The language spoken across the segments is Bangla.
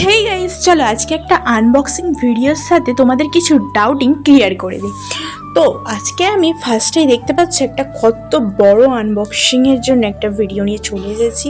হেই গাইস, চলো আজকে একটা আনবক্সিং ভিডিওর সাথে তোমাদের কিছু ডাউটিং ক্লিয়ার করে দিই। তো আজকে আমি ফার্স্টেই দেখতে পাচ্ছি একটা কত বড় আনবক্সিংয়ের জন্য একটা ভিডিও নিয়ে চলে এসেছি।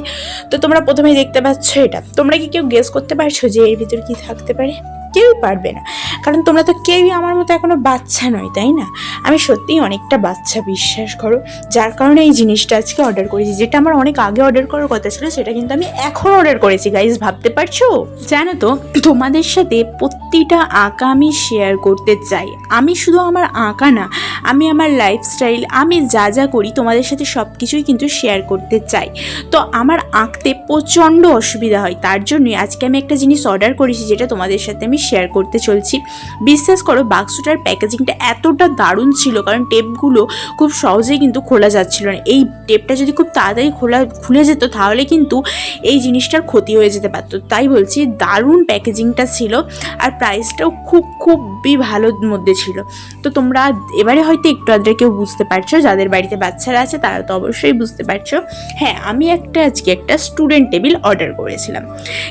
তো তোমরা প্রথমেই দেখতে পাচ্ছ এটা। তোমরা কি কেউ গেস করতে পারছো যে এর ভিতর কি থাকতে পারে? কেউই পারবে না, কারণ তোমরা তো কেউই আমার মতো এখনো বাচ্চা নয়, তাই না? আমি সত্যিই অনেকটা বাচ্চা, বিশ্বাস করো। যার কারণে এই জিনিসটা আজকে অর্ডার করেছি, যেটা আমার অনেক আগে অর্ডার করার কথা ছিল, সেটা কিন্তু আমি এখন অর্ডার করেছি। গাইজ, ভাবতে পারছো? জানো তো, তোমাদের সাথে প্রতিটা আঁকা আমি শেয়ার করতে চাই। আমি শুধু আমার আঁকা না, আমি আমার লাইফস্টাইল, আমি যা যা করি তোমাদের সাথে সব কিছুই কিন্তু শেয়ার করতে চাই। তো আমার আঁকতে প্রচণ্ড অসুবিধা হয়, তার জন্যই আজকে আমি একটা জিনিস অর্ডার করেছি, যেটা তোমাদের সাথে আমি শেয়ার করতে চলছি। বিশ্বাস করো, বাক্সটার প্যাকেজিংটা এতটা দারুণ ছিল, কারণ টেপগুলো খুব সহজেই কিন্তু খোলা যাচ্ছিল না। এই টেপটা যদি খুব তাড়াতাড়ি খুলে যেত, তাহলে কিন্তু এই জিনিসটার ক্ষতি হয়ে যেতে পারতো। তাই বলছি, দারুণ প্যাকেজিংটা ছিল, আর প্রাইসটাও খুবই ভালোর মধ্যে ছিল। তো তোমরা এবারে হয়তো একটু আধটু কেউ বুঝতে পারছো, যাদের বাড়িতে বাচ্চারা আছে তারা তো অবশ্যই বুঝতে পারছো। হ্যাঁ, আমি আজকে একটা স্টুডেন্ট টেবিল অর্ডার করেছিলাম।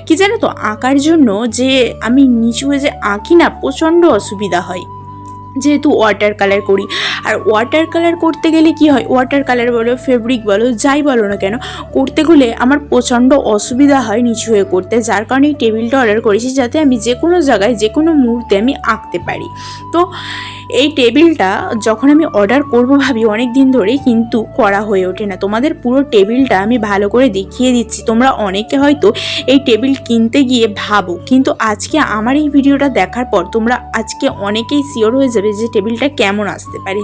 কি জানো তো, আঁকার জন্য যে আমি নিচু হয়ে যে আঁকি না, প্রচণ্ড অসুবিধা হয়, যেহেতু ওয়াটার কালার করি। আর ওয়াটার কালার করতে গেলে কি হয়, ওয়াটার কালার বলো, ফেব্রিক বলো, যাই বলো না কেন, করতে গেলে আমার প্রচণ্ড অসুবিধা হয় নিচু হয়ে করতে। যার কারণে এই টেবিলটা অর্ডার করেছি, যাতে আমি যে কোনো জায়গায় যে কোনো মুহূর্তে আমি আঁকতে পারি। তো এই টেবিলটা যখন আমি অর্ডার করব ভাবি অনেক দিন ধরেই, কিন্তু করা হয়ে ওঠে না। তোমাদের পুরো টেবিলটা আমি ভালো করে দেখিয়ে দিচ্ছি। তোমরা অনেকে হয়তো এই টেবিল কিনতে গিয়ে ভাবো, কিন্তু আজকে আমার এই ভিডিওটা দেখার পর তোমরা আজকে অনেকেই শিওর হয়ে যাবে যে টেবিলটা কেমন আসতে পারে।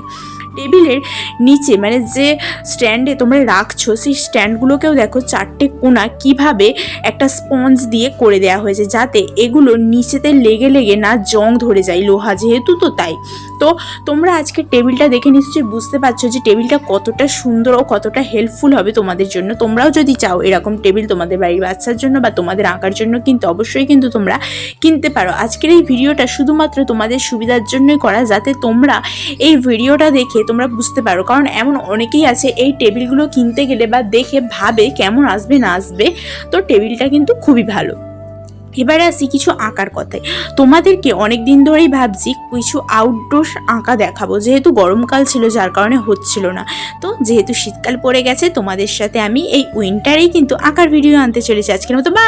টেবিলের নিচে মানে যে স্ট্যান্ডে তোমরা রাখছো, সেই স্ট্যান্ডগুলোকেও দেখো চারটে কোণা কিভাবে একটা স্পঞ্জ দিয়ে করে দেওয়া হয়েছে, যাতে এগুলো নিচেতে লেগে না জং ধরে যায়, লোহা যেহেতু, তো তাই। তো তোমরা আজকে টেবিলটা দেখে নিশ্চয়ই বুঝতে পারছো যে টেবিলটা কতটা সুন্দর ও কতটা হেল্পফুল হবে তোমাদের জন্য। তোমরাও যদি চাও এরকম টেবিল তোমাদের বাড়ির বাচ্চার জন্য বা তোমাদের আঁকার জন্য, কিন্তু অবশ্যই কিন্তু তোমরা কিনতে পারো। আজকের এই ভিডিওটা শুধুমাত্র তোমাদের সুবিধার জন্যই করা, যাতে তোমরা এই ভিডিওটা দেখে তোমরা বুঝতে পারো। কারণ এমন অনেকেই আছে এই টেবিলগুলো কিনতে গেলে বা দেখে ভাবে কেমন আসবে না আসবে। তো টেবিলটা কিন্তু খুবই ভালো। এবারে আসি কিছু আঁকার কথায়। তোমাদেরকে অনেক দিন ধরেই ভাবছি কিছু আউটডোর আঁকা দেখাবো, যেহেতু গরমকাল ছিল যার কারণে হচ্ছিল না। তো যেহেতু শীতকাল পড়ে গেছে, তোমাদের সাথে আমি এই উইন্টারেই কিন্তু আঁকার ভিডিও আনতে চলেছি। আজকের মতো বা